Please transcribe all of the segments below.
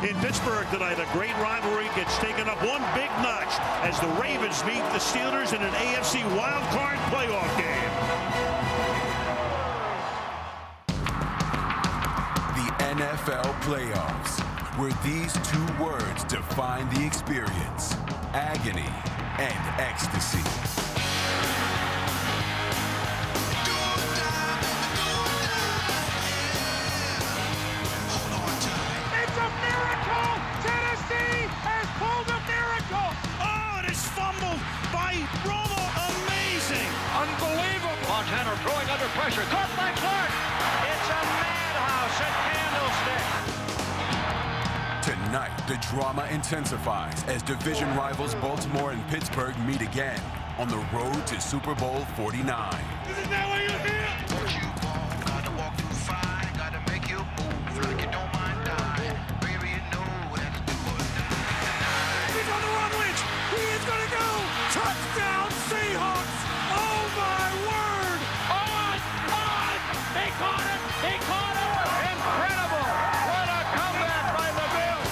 In Pittsburgh tonight, a great rivalry gets taken up one big notch as the Ravens meet the Steelers in an AFC wildcard playoff game. The NFL playoffs, where these two words define the experience: agony and ecstasy. Montana throwing under pressure, caught by Clark. It's a madhouse at Candlestick. Tonight, the drama intensifies as division rivals Baltimore and Pittsburgh meet again on the road to Super Bowl 49. Isn't that why you're here? Gotta walk through fire, gotta make you move like you don't mind dying. Baby, you know that's do or die. He's on the run, Lynch. He is gonna go. Touchdown, Seahawks. Oh my word. They caught it! They caught it! Incredible! What a comeback by the Bills!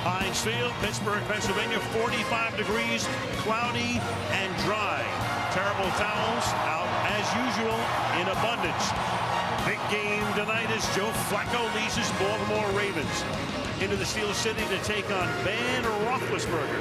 Heinz Field, Pittsburgh, Pennsylvania, 45 degrees, cloudy and dry. Terrible towels out as usual in abundance. Big game tonight as Joe Flacco leads his Baltimore Ravens into the Steel City to take on Ben Roethlisberger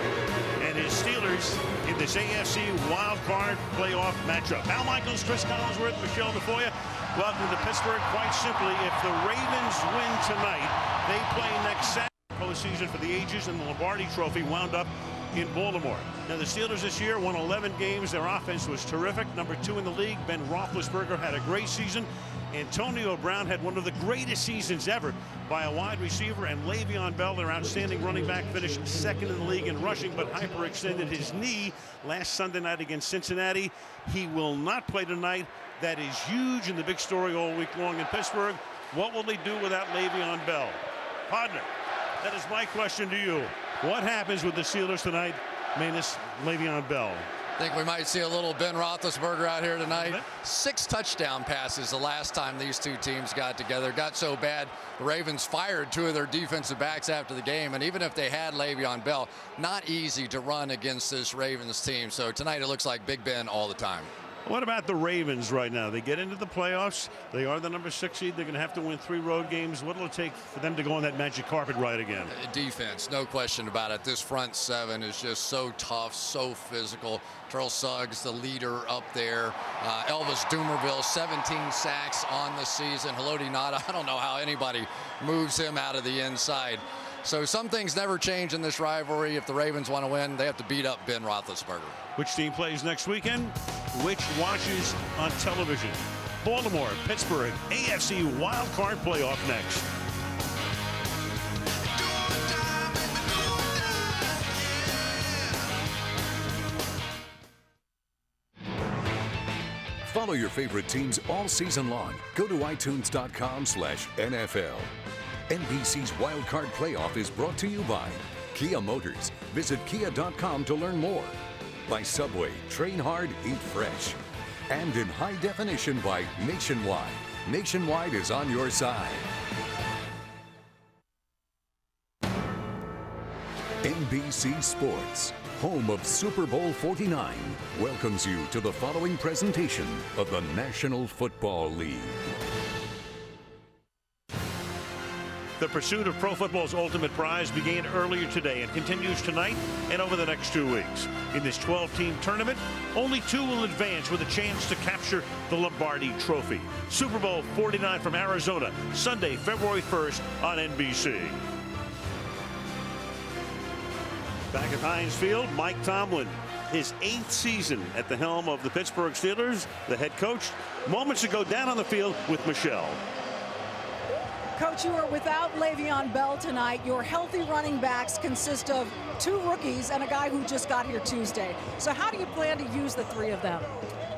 and his Steelers in this AFC wildcard playoff matchup. Al Michaels, Chris Collinsworth, Michelle DeFoya, welcome to Pittsburgh. Quite simply, if the Ravens win tonight, they play next Saturday. Postseason for the ages, and the Lombardi Trophy wound up in Baltimore. Now, the Steelers this year won 11 games. Their offense was terrific. Number 2 in the league. Ben Roethlisberger had a great season. Antonio Brown had one of the greatest seasons ever by a wide receiver, and Le'Veon Bell, their outstanding running back, finished 2nd in the league in rushing, but hyperextended his knee last Sunday night against Cincinnati. He will not play tonight. That is huge, and the big story all week long in Pittsburgh. What will they do without Le'Veon Bell? Partner, that is my question to you. What happens with the Steelers tonight, minus Le'Veon Bell? I think we might see a little Ben Roethlisberger out here tonight. 6 touchdown passes the last time these two teams got together. Got so bad, the Ravens fired 2 of their defensive backs after the game. And even if they had Le'Veon Bell, not easy to run against this Ravens team. So tonight it looks like Big Ben all the time. What about the Ravens right now? They get into the playoffs. They are the number 6 seed. They're going to have to win 3 road games. What will it take for them to go on that magic carpet ride again? Defense, no question about it. This front 7 is just so tough, so physical. Terrell Suggs, the leader up there. Elvis Dumervil, 17 sacks on the season. Haloti Ngata, I don't know how anybody moves him out of the inside. So some things never change in this rivalry. If the Ravens want to win, they have to beat up Ben Roethlisberger. Which team plays next weekend? Which watches on television? Baltimore, Pittsburgh, AFC wildcard playoff next. Follow your favorite teams all season long. Go to iTunes.com/NFL. NBC's Wildcard Playoff is brought to you by Kia Motors. Visit kia.com to learn more. By Subway, train hard, eat fresh. And in high definition by Nationwide. Nationwide is on your side. NBC Sports, home of Super Bowl 49, welcomes you to the following presentation of the National Football League. The pursuit of pro football's ultimate prize began earlier today and continues tonight and over the next 2 weeks. In this 12-team tournament, only 2 will advance with a chance to capture the Lombardi Trophy. Super Bowl 49 from Arizona, Sunday, February 1st on NBC. Back at Heinz Field, Mike Tomlin, his 8th season at the helm of the Pittsburgh Steelers, the head coach, moments ago down on the field with Michelle. Coach, you are without Le'Veon Bell tonight. Your healthy running backs consist of 2 rookies and a guy who just got here Tuesday. So how do you plan to use the 3 of them?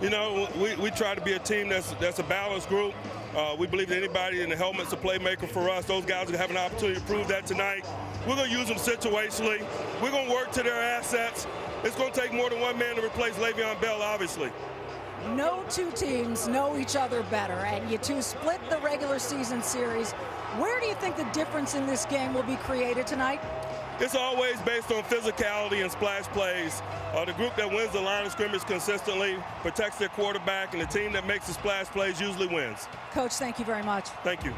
You know, we try to be a team that's a balanced group. We believe that anybody in the helmet's a playmaker for us. Those guys are going to have an opportunity to prove that tonight. We're going to use them situationally. We're going to work to their assets. It's going to take more than one man to replace Le'Veon Bell, obviously. No two teams know each other better, and you two split the regular season series. Where do you think the difference in this game will be created tonight? It's always based on physicality and splash plays. The group that wins the line of scrimmage consistently protects their quarterback, and the team that makes the splash plays usually wins. Coach, thank you very much. Thank you.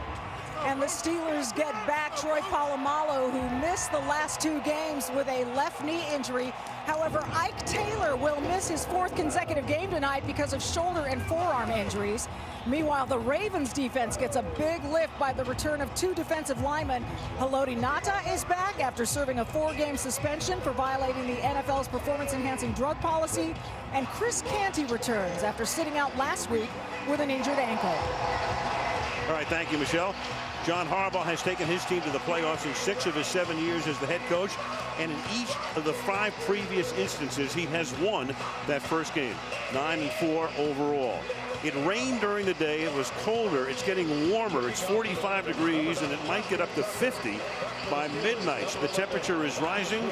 And the Steelers get back Troy Polamalu, who missed the last 2 games with a left knee injury. However, Ike Taylor will miss his 4th consecutive game tonight because of shoulder and forearm injuries. Meanwhile, the Ravens defense gets a big lift by the return of 2 defensive linemen. Haloti Ngata is back after serving a 4-game suspension for violating the NFL's performance-enhancing drug policy. And Chris Canty returns after sitting out last week with an injured ankle. All right, thank you, Michelle. John Harbaugh has taken his team to the playoffs in 6 of his 7 years as the head coach, and in each of the 5 previous instances, he has won that first game, 9-4 overall. It rained during the day. It was colder. It's getting warmer. It's 45 degrees, and it might get up to 50 by midnight. The temperature is rising.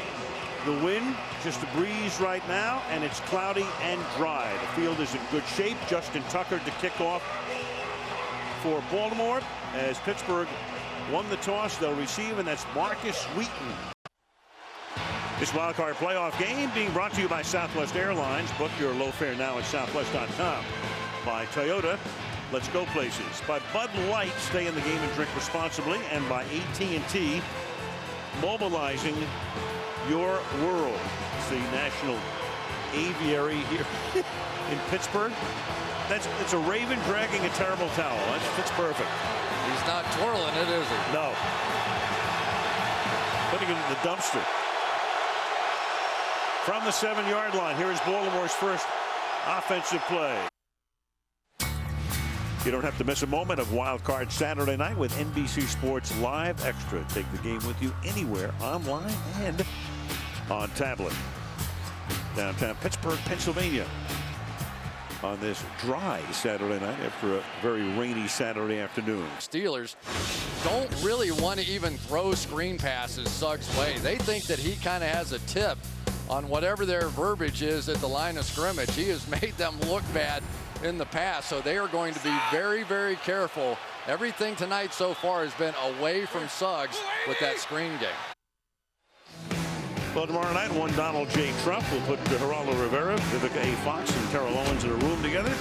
The wind, just a breeze right now, and it's cloudy and dry. The field is in good shape. Justin Tucker to kick off for Baltimore as Pittsburgh won the toss. They'll receive, and that's Marcus Wheaton. This wildcard playoff game being brought to you by Southwest Airlines. Book your low fare now at southwest.com. By Toyota, let's go places. By Bud Light, stay in the game and drink responsibly. And by AT&T, mobilizing your world. It's the National Aviary here in Pittsburgh. It's a raven dragging a terrible towel. That fits perfect. He's not twirling it, is he? No. Putting it in the dumpster. From the 7-yard line, here is Baltimore's first offensive play. You don't have to miss a moment of Wild Card Saturday night with NBC Sports Live Extra. Take the game with you anywhere, online and on tablet. Downtown Pittsburgh, Pennsylvania, on this dry Saturday night after a very rainy Saturday afternoon. Steelers don't really want to even throw screen passes Suggs' way. They think that he kind of has a tip on whatever their verbiage is at the line of scrimmage. He has made them look bad in the past, so they are going to be very, very careful. Everything tonight so far has been away from Suggs with that screen game. Well, tomorrow night, one Donald J. Trump will put Geraldo Rivera, Vivica A. Fox, and Terrell Owens in a room together,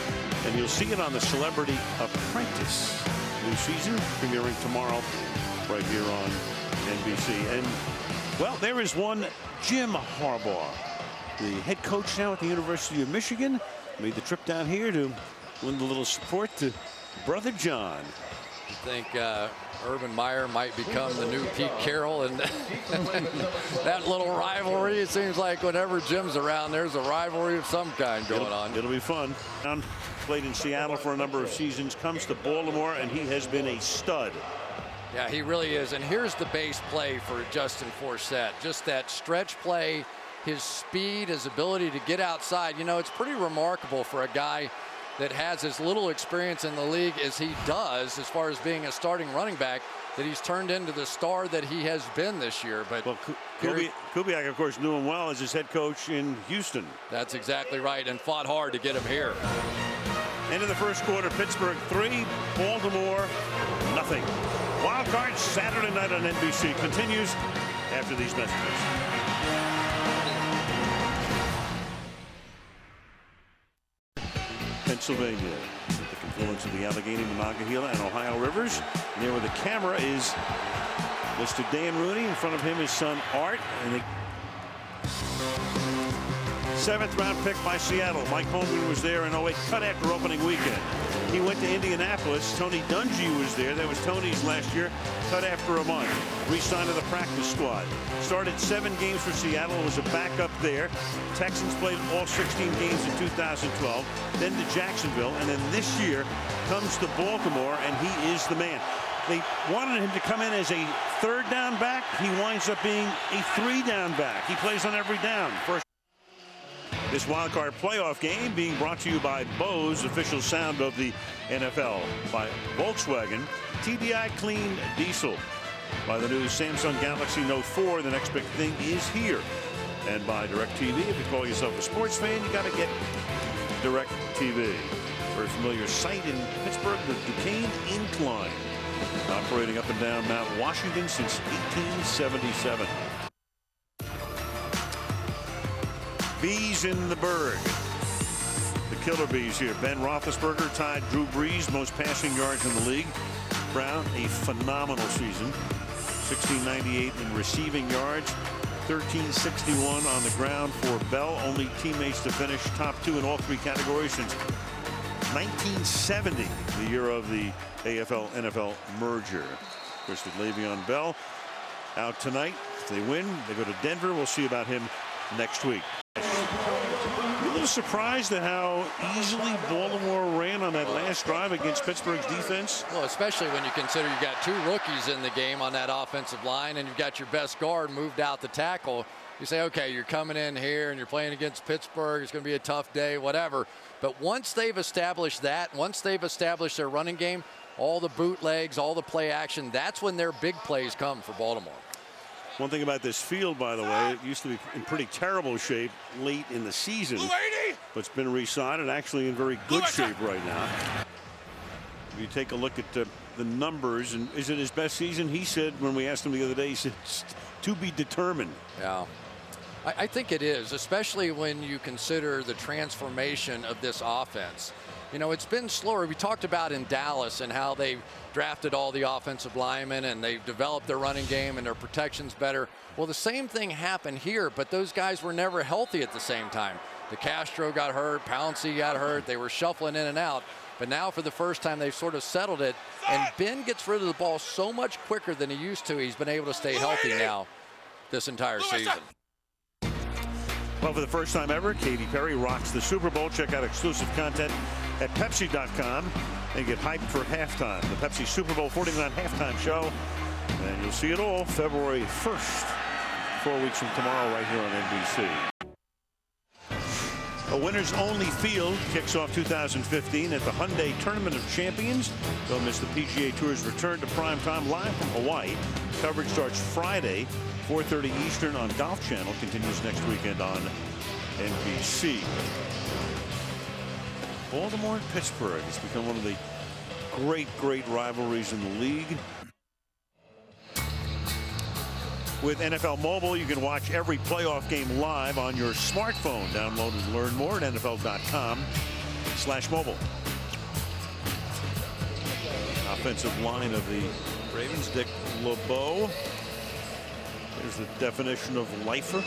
and you'll see it on the Celebrity Apprentice. New season premiering tomorrow right here on NBC. And, well, there is one Jim Harbaugh, the head coach now at the University of Michigan, made the trip down here to lend a little support to Brother John. You think Urban Meyer might become the new Pete Carroll, and that little rivalry, it seems like whenever Jim's around, there's a rivalry of some kind going on. It'll be fun. Played in Seattle for a number of seasons, comes to Baltimore, and he has been a stud. Yeah, he really is. And here's the base play for Justin Forsett. Just that stretch play, his speed, his ability to get outside. You know, it's pretty remarkable for a guy that has as little experience in the league as he does as far as being a starting running back, that he's turned into the star that he has been this year. But well, Kubiak, of course, knew him well as his head coach in Houston. That's exactly right, and fought hard to get him here. End of the first quarter, Pittsburgh 3, Baltimore nothing. Wild Card Saturday night on NBC continues after these messages. Pennsylvania, the confluence of the Allegheny, Monongahela, and Ohio rivers. And there where the camera is Mr. Dan Rooney. In front of him his son Art. And the 7th round pick by Seattle. Mike Holmgren was there in 08, cut after opening weekend. He went to Indianapolis. Tony Dungy was there. That was Tony's last year, cut after a month. Re-signed to the practice squad. Started 7 games for Seattle. Was a backup there. Texans played all 16 games in 2012. Then to Jacksonville. And then this year comes to Baltimore, and he is the man. They wanted him to come in as a 3rd down back. He winds up being a 3 down back. He plays on every down. First. This wild card playoff game being brought to you by Bose, official sound of the NFL, by Volkswagen, TDI Clean Diesel, by the new Samsung Galaxy Note 4. The next big thing is here. And by DirecTV. If you call yourself a sports fan, you got to get DirecTV. Very familiar site in Pittsburgh, the Duquesne Incline, operating up and down Mount Washington since 1877. Bees in the Berg. The killer bees here. Ben Roethlisberger tied Drew Brees most passing yards in the league. Brown, a phenomenal season. 1698 in receiving yards. 1361 on the ground for Bell. Only teammates to finish top 2 in all 3 categories since 1970, the year of the AFL-NFL merger. Of course, with Le'Veon Bell out tonight. If they win, they go to Denver. We'll see about him next week. A little surprised at how easily Baltimore ran on that last drive against Pittsburgh's defense. Well, especially when you consider you've got 2 rookies in the game on that offensive line, and you've got your best guard moved out the tackle. You say, okay, you're coming in here and you're playing against Pittsburgh. It's going to be a tough day, whatever. But once they've established that, once they've established their running game, all the bootlegs, all the play action, that's when their big plays come for Baltimore. One thing about this field, by the way, it used to be in pretty terrible shape late in the season, but it's been resized and actually in very good shape right now. If you take a look at the numbers, and is it his best season? He said, when we asked him the other day, he said, to be determined. Yeah, I think it is, especially when you consider the transformation of this offense. You know, it's been slower. We talked about in Dallas and how they've drafted all the offensive linemen and they've developed their running game and their protection's better. Well, the same thing happened here, but those guys were never healthy at the same time. De Castro got hurt, Pouncey got hurt. They were shuffling in and out. But now for the first time, they've sort of settled it. And Ben gets rid of the ball so much quicker than he used to. He's been able to stay healthy now this entire season. Well, for the first time ever, Katy Perry rocks the Super Bowl. Check out exclusive content at Pepsi.com and get hyped for halftime. The Pepsi Super Bowl 49 halftime show. And you'll see it all February 1st, 4 weeks from tomorrow, right here on NBC. A winners only field kicks off 2015 at the Hyundai Tournament of Champions. Don't miss the PGA Tour's return to prime time live from Hawaii. Coverage starts Friday, 4:30 Eastern on Golf Channel. Continues next weekend on NBC. Baltimore and Pittsburgh has become one of the great rivalries in the league. With NFL Mobile, you can watch every playoff game live on your smartphone. Download and learn more at NFL.com/mobile. Offensive line of the Ravens, Dick LeBeau. There's the definition of lifer,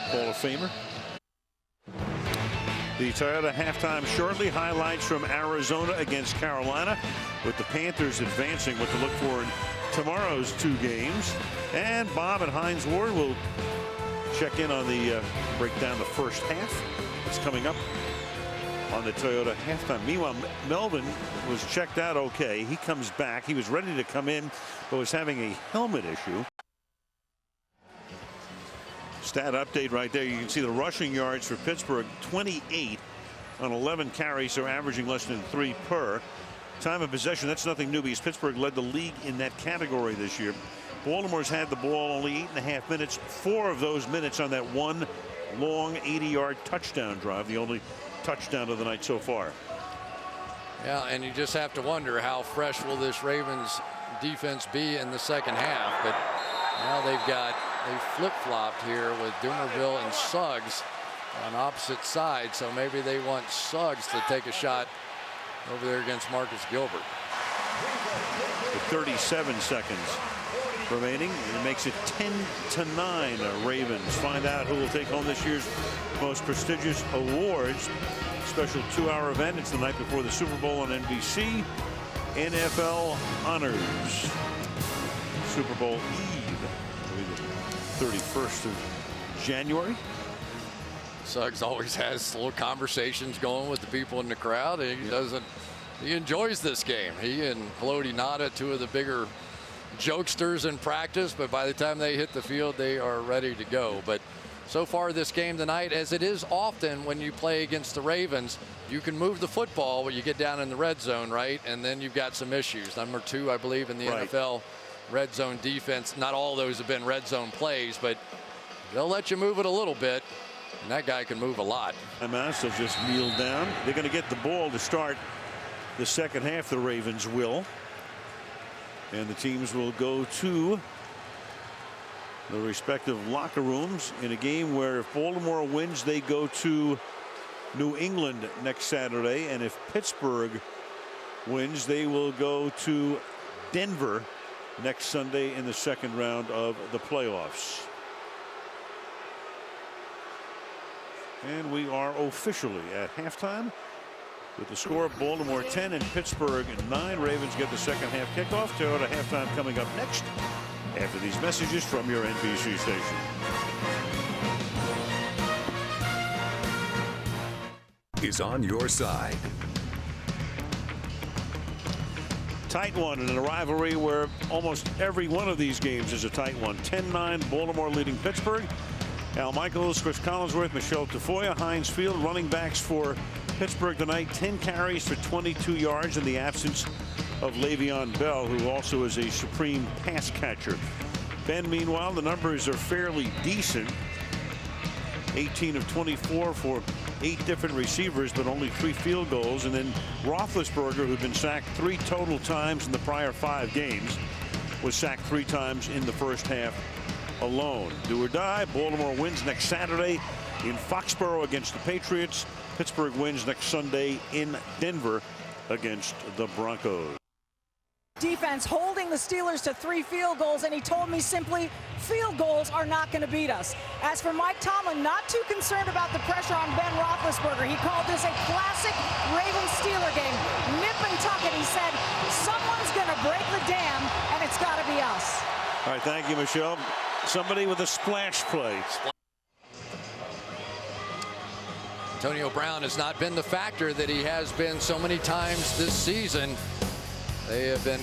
Hall of Famer. The Toyota halftime shortly. Highlights from Arizona against Carolina, with the Panthers advancing. What to look for in tomorrow's 2 games. And Bob and Heinz Ward will check in on the break down the first half. It's coming up on the Toyota halftime. Meanwhile, Melvin was checked out okay. He comes back. He was ready to come in, but was having a helmet issue. Stat update right there. You can see the rushing yards for Pittsburgh, 28 on 11 carries, so averaging less than 3 per. Time of possession, that's nothing new because Pittsburgh led the league in that category this year. Baltimore's had the ball only 8.5 minutes, 4 of those minutes on that one long 80-yard touchdown drive, the only touchdown of the night so far. Yeah, and you just have to wonder how fresh will this Ravens defense be in the second half. But now they flip-flopped here with Dumerville and Suggs on opposite sides, so maybe they want Suggs to take a shot over there against Marcus Gilbert. With 37 seconds remaining, it makes it 10-9 Ravens. Find out who will take home this year's most prestigious awards. Special 2-hour event. It's the night before the Super Bowl on NBC. NFL Honors. Super Bowl Eve, I believe the 31st of January. Suggs always has little conversations going with the people in the crowd. He enjoys this game. He and Haloti Ngata, 2 of the bigger jokesters in practice, but by the time they hit the field, they are ready to go. But so far this game tonight, as it is often when you play against the Ravens, you can move the football when you get down in the red zone, right? And then you've got some issues. Number 2, I believe, in the NFL red zone defense. Not all those have been red zone plays, but they'll let you move it a little bit. And that guy can move a lot. Hamas will just kneel down. They're going to get the ball to start the second half. The Ravens will. And the teams will go to the respective locker rooms in a game where if Baltimore wins, they go to New England next Saturday. And if Pittsburgh wins, they will go to Denver next Sunday in the second round of the playoffs. And we are officially at halftime with the score of Baltimore 10 and Pittsburgh 9. Ravens get the second half kickoff. Toyota halftime coming up next after these messages from your NBC station. Is on your side. Tight one in a rivalry where almost every one of these games is a tight one. 10-9 Baltimore leading Pittsburgh. Al Michaels, Chris Collinsworth, Michelle Tafoya, Heinz Field. Running backs for Pittsburgh tonight, 10 carries for 22 yards in the absence of Le'Veon Bell, who also is a supreme pass catcher. Ben, meanwhile, the numbers are fairly decent. 18 of 24 for 8 different receivers, but only 3 field goals. And then Roethlisberger, who'd been sacked 3 total times in the prior 5 games, was sacked 3 times in the first half alone. Do or die. Baltimore wins next Saturday in Foxborough against the Patriots. Pittsburgh wins next Sunday in Denver against the Broncos. Defense holding the Steelers to 3 field goals, and he told me simply, field goals are not going to beat us. As for Mike Tomlin, not too concerned about the pressure on Ben Roethlisberger. He called this a classic Ravens-Steeler game. Nip and tuck it. He said, someone's going to break the dam, and it's got to be us. All right, thank you, Michelle. Somebody with a splash play. Antonio Brown has not been the factor that he has been so many times this season. They have been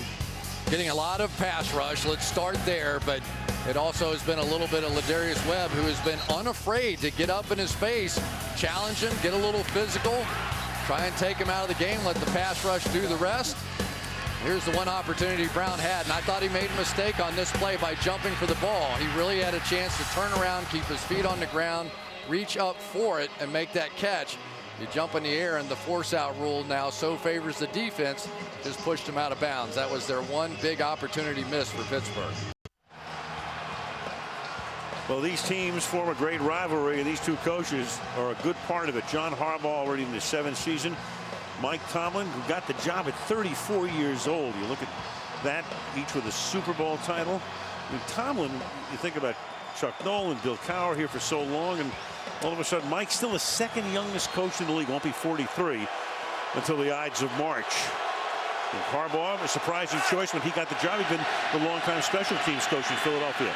getting a lot of pass rush. Let's start there, but it also has been a little bit of Ladarius Webb, who has been unafraid to get up in his face, challenge him, get a little physical, try and take him out of the game, let the pass rush do the rest. Here's the one opportunity Brown had, and I thought he made a mistake on this play by jumping for the ball. He really had a chance to turn around, keep his feet on the ground, reach up for it, and make that catch. You jump in the air, and the force-out rule now so favors the defense, just pushed him out of bounds. That was their one big opportunity miss for Pittsburgh. Well, these teams form a great rivalry, and these two coaches are a good part of it. John Harbaugh already in his 7th season. Mike Tomlin, who got the job at 34 years old. You look at that, each with a Super Bowl title. I mean, Tomlin, you think about Chuck Nolan, Bill Cowher here for so long, and all of a sudden Mike's still the 2nd youngest coach in the league. Won't be 43 until the Ides of March. And Harbaugh, a surprising choice when he got the job. He'd been the longtime special teams coach in Philadelphia.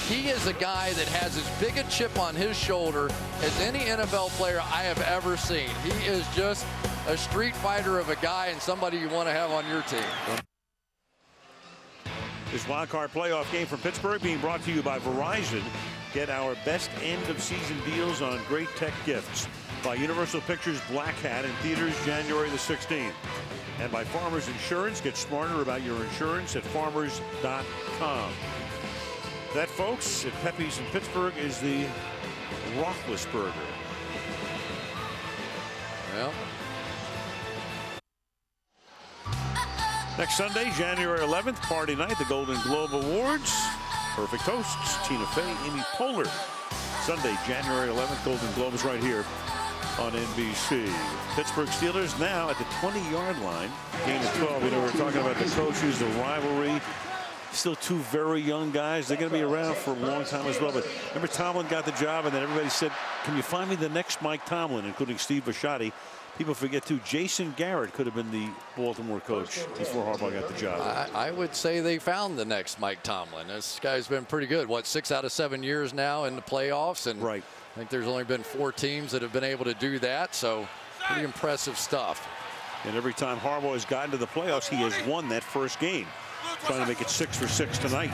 He is a guy that has as big a chip on his shoulder as any NFL player I have ever seen. He is just a street fighter of a guy and somebody you want to have on your team. This wildcard playoff game from Pittsburgh being brought to you by Verizon. Get our best end-of-season deals on great tech gifts by Universal Pictures Black Hat in theaters January the 16th. And by Farmers Insurance. Get smarter about your insurance at farmers.com. That, folks, at Pepe's in Pittsburgh is the Roethlisberger. Well, next Sunday, January 11th, party night, the Golden Globe Awards. Perfect hosts, Tina Fey, Amy Poehler. Sunday, January 11th, Golden Globes right here on NBC. Pittsburgh Steelers now at the 20-yard line. Game of 12. You know, we're talking about the coaches, the rivalry. Still 2 very young guys. They're going to be around for a long time as well. But remember, Tomlin got the job, and then everybody said, can you find me the next Mike Tomlin, including Steve Bisciotti. People forget, too, Jason Garrett could have been the Baltimore coach before Harbaugh got the job. I would say they found the next Mike Tomlin. This guy's been pretty good. What, 6 out of 7 years now in the playoffs? And right. I think there's only been 4 teams that have been able to do that. So pretty impressive stuff. And every time Harbaugh has gotten to the playoffs, he has won that first game. Trying to make it 6 for 6 tonight.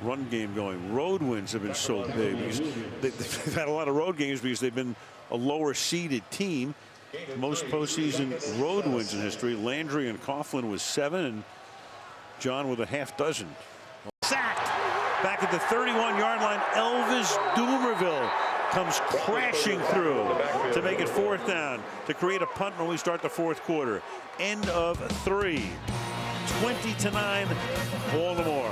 run game going. Road wins have been so big because they've had a lot of road games because they've been a lower seeded team. Most postseason road wins in history. Landry and Coughlin with 7 and John with a half dozen. Sacked back at the 31-yard line. Elvis Dumerville comes crashing through to make it 4th down to create a punt when we start the 4th quarter. End of 3. 20-9 Baltimore.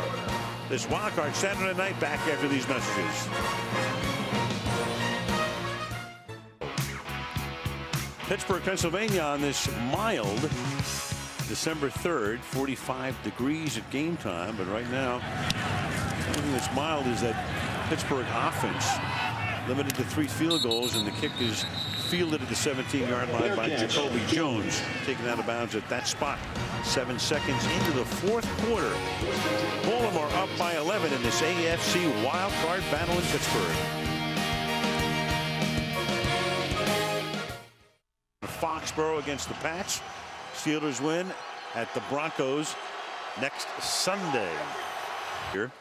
This wild card Saturday night. Back after these messages. Pittsburgh, Pennsylvania on this mild December 3rd, 45 degrees at game time. But right now, the only thing that's mild is that Pittsburgh offense limited to 3 field goals, and the kick is fielded at the 17-yard line by Jacoby Jones, taken out of bounds at that spot. 7 seconds into the 4th quarter. Baltimore up by 11 in this AFC wild card battle in Pittsburgh. Foxborough against the Pats. Steelers win at the Broncos next Sunday. Here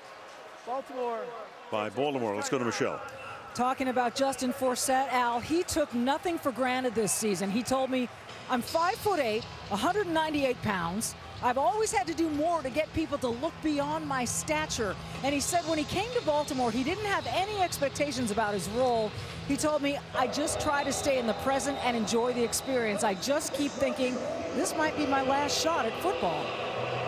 by Baltimore. Let's go to Michelle. Talking about Justin Forsett, Al, he took nothing for granted this season. He told me, I'm 5'8", 198 pounds. I've always had to do more to get people to look beyond my stature. And he said when he came to Baltimore, he didn't have any expectations about his role. He told me, I just try to stay in the present and enjoy the experience. I just keep thinking, this might be my last shot at football.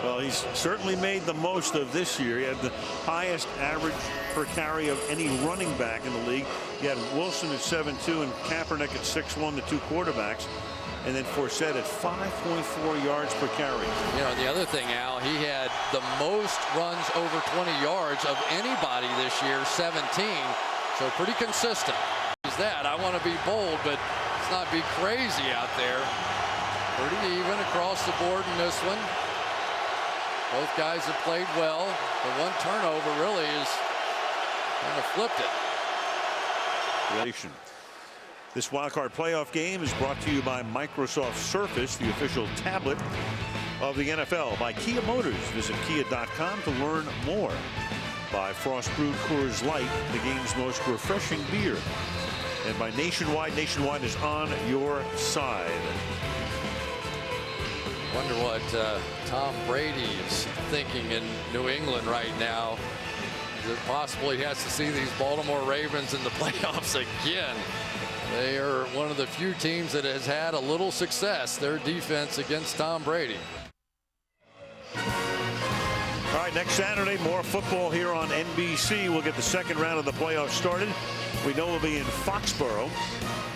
Well, he's certainly made the most of this year. He had the highest average per carry of any running back in the league. He had Wilson at 7.2 and Kaepernick at 6'1", the 2 quarterbacks. And then Forsett at 5.4 yards per carry. You know, the other thing, Al, he had the most runs over 20 yards of anybody this year, 17. So pretty consistent. Is that I want to be bold, but let's not be crazy out there. Pretty even across the board in this one. Both guys have played well. The one turnover really is kind of flipped it. This wildcard playoff game is brought to you by Microsoft Surface, the official tablet of the NFL. By Kia Motors. Visit kia.com to learn more. By Frost Brewed Coors Light, the game's most refreshing beer. And by Nationwide. Nationwide is on your side. Wonder what Tom Brady is thinking in New England right now. Is it possible he has to see these Baltimore Ravens in the playoffs again? They are one of the few teams that has had a little success, their defense against Tom Brady. All right, next Saturday, more football here on NBC. We'll get the second round of the playoffs started. We know we'll be in Foxborough.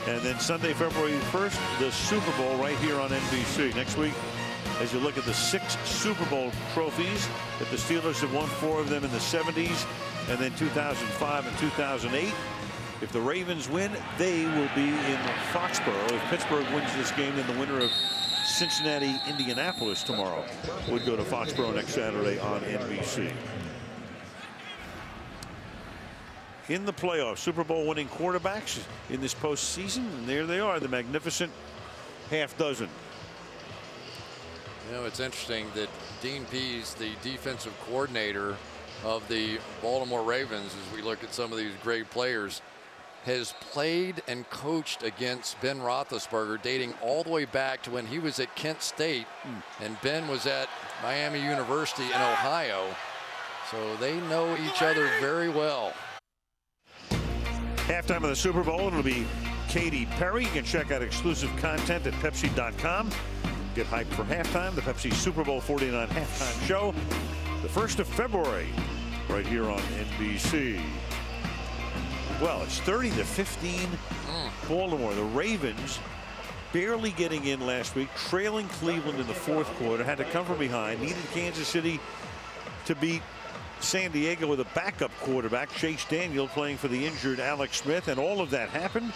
And then Sunday, February 1st, the Super Bowl right here on NBC. Next week, as you look at the 6 Super Bowl trophies that the Steelers have won, 4 of them in the 70s, and then 2005 and 2008. If the Ravens win, they will be in Foxborough. If Pittsburgh wins this game, then the winner of Cincinnati, Indianapolis tomorrow would go to Foxborough next Saturday on NBC. In the playoffs, Super Bowl winning quarterbacks in this postseason, and there they are, the magnificent half dozen. You know, it's interesting that Dean Pease, the defensive coordinator of the Baltimore Ravens, as we look at some of these great players, has played and coached against Ben Roethlisberger dating all the way back to when he was at Kent State and Ben was at Miami University in Ohio. So they know each other very well. Halftime of the Super Bowl, it'll be Katy Perry. You can check out exclusive content at Pepsi.com. Get hyped for halftime, the Pepsi Super Bowl 49 halftime show, the 1st of February, right here on NBC. Well, it's 30-15 Baltimore. The Ravens barely getting in last week, trailing Cleveland in the 4th quarter, had to come from behind, needed Kansas City to beat San Diego with a backup quarterback, Chase Daniel, playing for the injured Alex Smith, and all of that happened.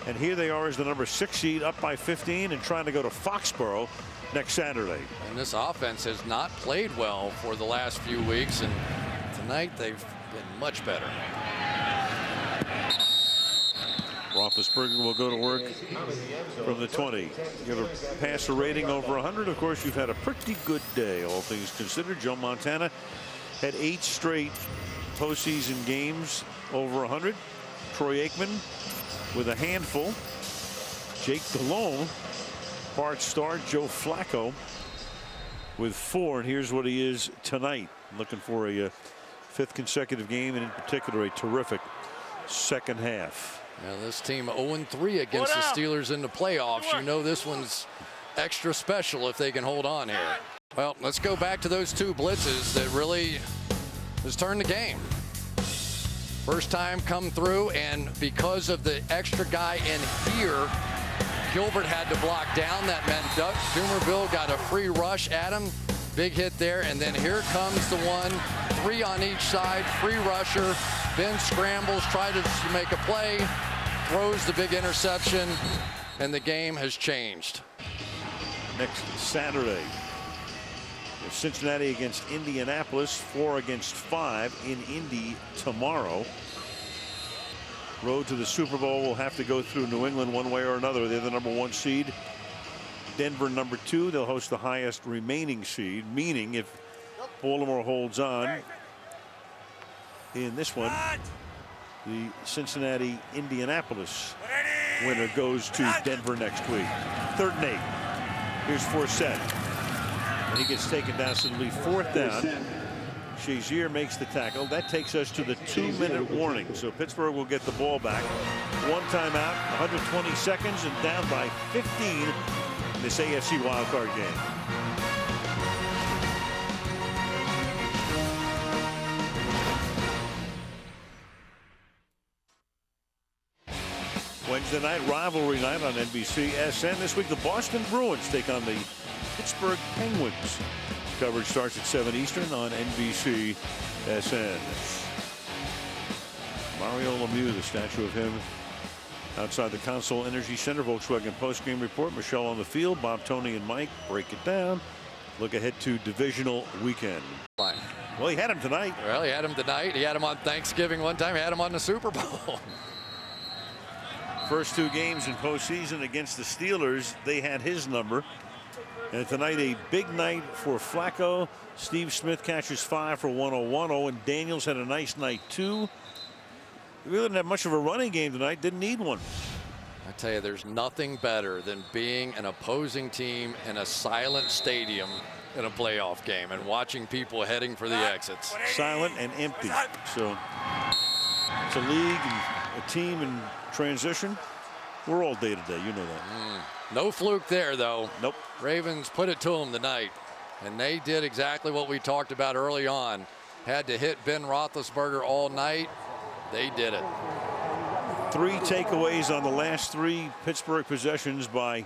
And here they are as the number 6 seed, up by 15 and trying to go to Foxborough next Saturday. And this offense has not played well for the last few weeks, and tonight they've been much better. Roethlisberger will go to work from the 20. You have a passer rating over 100. Of course, you've had a pretty good day, all things considered. Joe Montana had 8 straight postseason games over 100. Troy Aikman with a handful. Jake Delhomme, Bart Starr, Joe Flacco with 4. And here's what he is tonight. Looking for a 5th consecutive game, and in particular a terrific second half. Now this team 0-3 against the Steelers in the playoffs. You know this one's extra special if they can hold on here. Well, let's go back to those 2 blitzes that really has turned the game. First time come through, and because of the extra guy in here, Gilbert had to block down. That meant Doug Dumerville got a free rush at him. Big hit there, and then here comes the one. 3 on each side, free rusher. Ben scrambles, tries to make a play, throws the big interception, and the game has changed. Next Saturday, Cincinnati against Indianapolis, 4 against 5 in Indy tomorrow. Road to the Super Bowl will have to go through New England one way or another. They're the #1 seed. Denver #2. They'll host the highest remaining seed, meaning if Baltimore holds on in this one, the Cincinnati Indianapolis winner goes to Denver next week. 3rd and 8. Here's Forsett. And he gets taken down, so it'll be 4th down. Shazier makes the tackle. That takes us to the 2-minute warning. So Pittsburgh will get the ball back. 1 timeout, 120 seconds, and down by 15 in this AFC wildcard game. Wednesday night, rivalry night on NBC SN. This week, the Boston Bruins take on the Pittsburgh Penguins. Coverage starts at 7 Eastern on NBC SN. Mario Lemieux, the statue of him outside the Consol Energy Center. Volkswagen postgame report. Michelle on the field. Bob, Tony, and Mike break it down. Look ahead to divisional weekend. Fine. Well, he had him tonight. Well, he had him tonight. He had him on Thanksgiving one time. He had him on the Super Bowl. First 2 games in postseason against the Steelers, they had his number. And tonight, a big night for Flacco. Steve Smith catches 5 for 101. Owen Daniels had a nice night, too. We really didn't have much of a running game tonight. Didn't need one. I tell you, there's nothing better than being an opposing team in a silent stadium in a playoff game and watching people heading for the exits. Silent and empty. So it's a league and a team in transition. We're all day to day. You know that. No fluke there, though. Nope. Ravens put it to them tonight, and they did exactly what we talked about early on. Had to hit Ben Roethlisberger all night. They did it. 3 takeaways on the last 3 Pittsburgh possessions by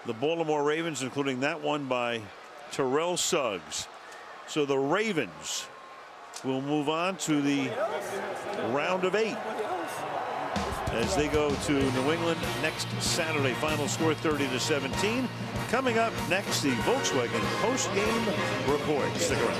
the Baltimore Ravens, including that one by Terrell Suggs. So the Ravens will move on to the round of 8 as they go to New England next Saturday. Final score 30-17. Coming up next, the Volkswagen post-game report. Stick around.